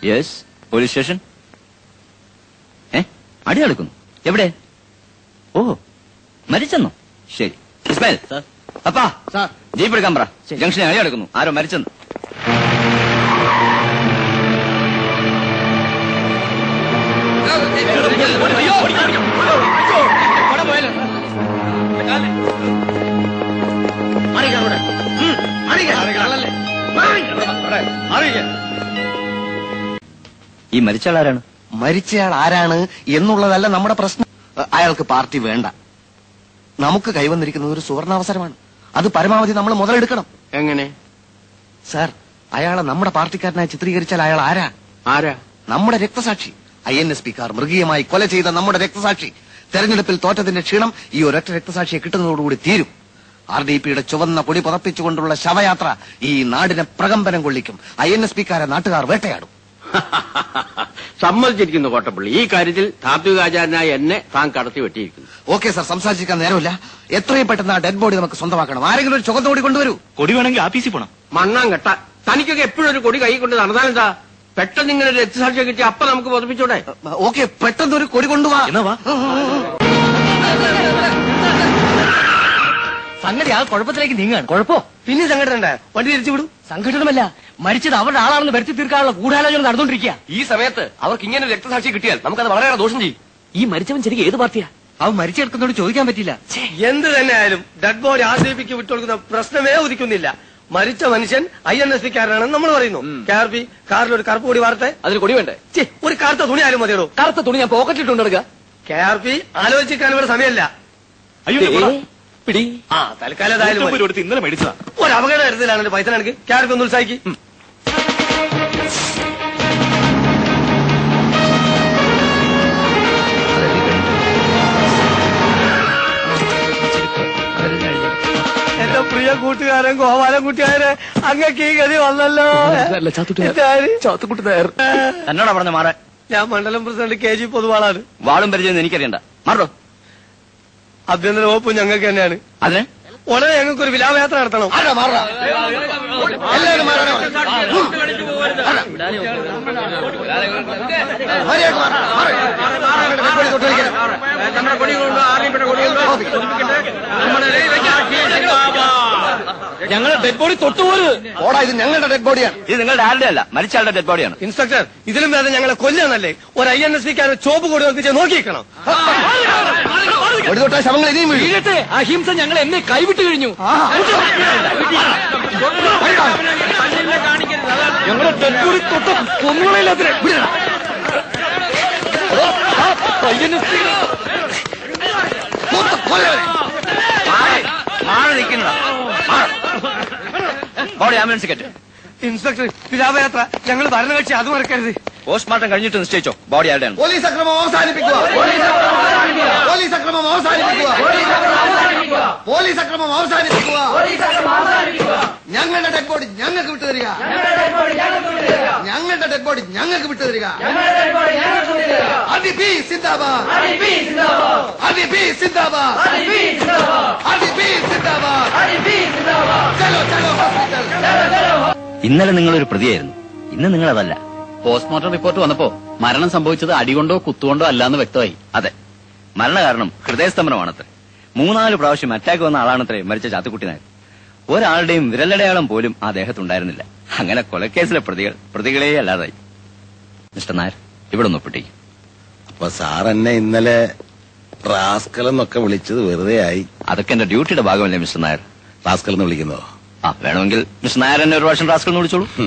Yes, police station. അടി നടക്കുന്നു. എവിടെ? ഓ, മരിച്ചെന്നോ? ശരി. ഇസ്മായിൽ, അപ്പാ ജീപ്പ് എടുക്കാൻ പറ. ജംഗ്ഷനിൽ അടി നടക്കുന്നു. ആരോ മരിച്ചെന്ന്. ഈ മരിച്ചയാൾ ആരാണ്? മരിച്ചയാൾ ആരാണ് എന്നുള്ളതല്ല നമ്മുടെ പ്രശ്നം. അയാൾക്ക് പാർട്ടി വേണ്ട. നമുക്ക് കൈവന്നിരിക്കുന്നത് ഒരു സുവർണാവസരമാണ്. അത് പരമാവധി നമ്മൾ മുതലെടുക്കണം. എങ്ങനെ? സാർ, അയാളെ നമ്മുടെ പാർട്ടിക്കാരനായി ചിത്രീകരിച്ചാൽ അയാൾ ആരാ? നമ്മുടെ രക്തസാക്ഷി. INSP കാർ മൃഗീയമായി കൊല ചെയ്ത നമ്മുടെ രക്തസാക്ഷി. തെരഞ്ഞെടുപ്പിൽ തോറ്റതിന്റെ ക്ഷീണം ഈ ഒരൊറ്റ രക്തസാക്ഷിയെ കിട്ടുന്നതോടുകൂടി തീരും. RDPയുടെ ചുവന്ന കൊടി പുതപ്പിച്ചുകൊണ്ടുള്ള ശവയാത്ര ഈ നാടിനെ പ്രകമ്പനം കൊള്ളിക്കും. INSP കാരെ നാട്ടുകാർ വേട്ടയാടും. സമ്മതിച്ചിരിക്കുന്നു കോട്ടപ്പള്ളി. ഈ കാര്യത്തിൽ താത്വികാചാരനായ എന്നെ താൻ കടത്തി വെട്ടിയിരിക്കുന്നു. ഓക്കെ സാർ, സംസാരിക്കാൻ നേരമില്ല. എത്രയും പെട്ടെന്ന് ആ ഡെഡ് ബോഡി നമുക്ക് സ്വന്തമാക്കണം. ആരെങ്കിലും ഒരു ചുവന്ന കൊടി കൊണ്ടുവരൂ. കൊടി വേണമെങ്കിൽ ആഫീസിൽ പോണം. മണ്ണാൻ കെട്ട തനിക്കൊക്കെ എപ്പോഴും ഒരു കൊടി കൈ കൊണ്ട് നടന്നാലെന്താ? പെട്ടെന്ന് ഇങ്ങനെ ഒരു രക്തസാക്ഷിയെ കിട്ടി അപ്പൊ നമുക്ക് പൊതിപ്പിച്ചൂടെ? ഓക്കെ, പെട്ടെന്ന് ഒരു കൊടി കൊണ്ടുപോവാ. സംഗതി ആ കുഴപ്പത്തിലേക്ക് നീങ്ങാണ്. കുഴപ്പോ പിന്നെ സംഘടന വണ്ടി തിരിച്ചു വിടും. സംഘടനമല്ല, മരിച്ചത് അവരുടെ ആളാണെന്ന് വരുത്തി തീർക്കാനുള്ള ഗൂഢാലോചന നടന്നുകൊണ്ടിരിക്കുക. ഈ സമയത്ത് അവർക്ക് ഇങ്ങനെ രക്തസാക്ഷി കിട്ടിയാൽ നമുക്കത് വളരെയേറെ ദോഷം ചെയ്യും. ഈ മരിച്ചവൻ ശരിക്കും ഏത് പാർട്ടിയാ? അവൻ മരിച്ചെടുക്കുന്നോട് ചോദിക്കാൻ പറ്റില്ല. എന്ത് തന്നെ ആയാലും ഡെഡ് ബോഡി RDPക്ക് വിട്ടുകൊടുക്കുന്ന പ്രശ്നമേ ഉദിക്കുന്നില്ല. മരിച്ച മനുഷ്യൻ INSP കാരനാണെന്ന് നമ്മൾ പറയുന്നു. KRP കാറിൽ ഒരു കറുപ്പ് കൊടി വാർത്തെ. അതിന് കൊടി വേണ്ടേ? ഒരു കറുത്ത തുണി ആരും മതിയോ? കറുത്ത തുണി ഞാൻ പോക്കറ്റിട്ടുണ്ടെടുക്കുക. KRP ആലോചിക്കാൻ ഇവിടെ സമയമല്ല. പിടി. തൽക്കാലം ഏതായാലും ഇന്നലെ മേടിച്ചതാ. ഒരു അപകട കാര്യത്തിലാണ് പൈസ കണക്ക്. KRP ഒന്ന് ഉത്സാഹിക്ക്. എന്റെ പ്രിയ കൂട്ടുകാരൻ ഗോപാലൻ കുട്ടിയാരെ അങ്ങക്ക് ഈ ഗതി വന്നല്ലോ. ചാത്തുക്കുട്ടി നേർ എന്നോടാ പറഞ്ഞ മാറാൻ. ഞാൻ മണ്ഡലം പ്രസിഡന്റ് KG പൊതുവാളാണ്. വാളും പരിചയം എനിക്കറിയണ്ട. മാറോ. ആഭ്യന്തര വകുപ്പ് ഞങ്ങൾക്ക് തന്നെയാണ്. അതിന് ഉടനെ ഞങ്ങൾക്ക് ഒരു വിലാപയാത്ര നടത്തണം. ഞങ്ങളുടെ ഡെഡ് ബോഡി തൊട്ടുപോലും. ഓടാ, ഇത് ഞങ്ങളുടെ ഡെഡ് ബോഡിയാണ്. ഇത് നിങ്ങളുടെ ആരുടെ അല്ല, മരിച്ചയാളുടെ ഡെഡ് ബോഡിയാണ്. ഇൻസ്പെക്ടർ, ഇതിലും വേദന ഞങ്ങളെ കൊല്ലാന്നല്ലേ? ഒരു INSP കാരൻ ചോപ്പ് കൂടി വെച്ച് നോക്കിയിരിക്കണം. ഒരു തൊട്ടാ ശവങ്ങൾ ഇനിയും വീഴും. വീഴട്ടെ, അഹിംസ ഞങ്ങൾ എന്നെ കൈവിട്ട് കഴിഞ്ഞു. ഞങ്ങളുടെ ഡെഡ് ബോഡി തൊട്ട് കൊന്നുകളയില്ലാത്ത ബോഡി ആംബുലൻസ് കെട്ട്. ഇൻസ്പെക്ടർ, വിലാപയാത്ര ഞങ്ങൾ ഭരണകക്ഷി, അത് മറക്കരുത്. പോസ്റ്റ്മോർട്ടം കഴിഞ്ഞിട്ട് നിശ്ചയിച്ചോ ബോഡി ആരുടെയാണ്. പോലീസ് അക്രമം അവസാനിപ്പിക്കുക. പോലീസ് അക്രമം അവസാനിപ്പിക്കുക. പോലീസ് അക്രമം അവസാനിപ്പിക്കുക. ഞങ്ങളുടെ ഡെഡ് ബോഡി ഞങ്ങൾക്ക് വിട്ടുതരിക. ഞങ്ങളുടെ ഡെഡ് ബോഡി ഞങ്ങൾക്ക് വിട്ടുതരിക. RDP സിന്ദാബാദ്. RDP സിന്ദാബാദ്. RDP സിന്ദാബാദ്. ചലോ ചലോ ഹോസ്പിറ്റൽ. ഇന്നലെ നിങ്ങളൊരു പ്രതിയായിരുന്നു, ഇന്ന് നിങ്ങളതല്ല. പോസ്റ്റ്മോർട്ടം റിപ്പോർട്ട് വന്നപ്പോ മരണം സംഭവിച്ചത് അടികൊണ്ടോ കുത്തുകൊണ്ടോ അല്ലാന്ന് വ്യക്തമായി. അതെ, മരണകാരണം ഹൃദയസ്തംഭനമാണത്രേ. 3-4 പ്രാവശ്യം അറ്റാക്ക് വന്ന ആളാണത്രേ മരിച്ച ചാത്തുക്കുട്ടി നായർ. ഒരാളുടെയും വിരലടയാളം പോലും ആ ദേഹത്തുണ്ടായിരുന്നില്ല. അങ്ങനെ കൊലക്കേസിലെ പ്രതികളേ അല്ലാതായി. മിസ്റ്റർ നായർ, ഇവിടെ ഒന്ന് ഒപ്പിട്ടേക്കും. അപ്പൊ സാർ എന്നെ ഇന്നലെ റാസ്കൽ എന്നൊക്കെ വിളിച്ചത് വെറുതെ ആയി. അതൊക്കെ എന്റെ ഡ്യൂട്ടിയുടെ ഭാഗമല്ലേ മിസ്റ്റർ നായർ. റാസ്കൽ എന്ന് വിളിക്കുന്നതോ? വേണമെങ്കിൽ മിസ്റ്റർ നായർ എന്നെ ഒരു വർഷം റാസ്കൽ എന്ന് വിളിച്ചോളൂ.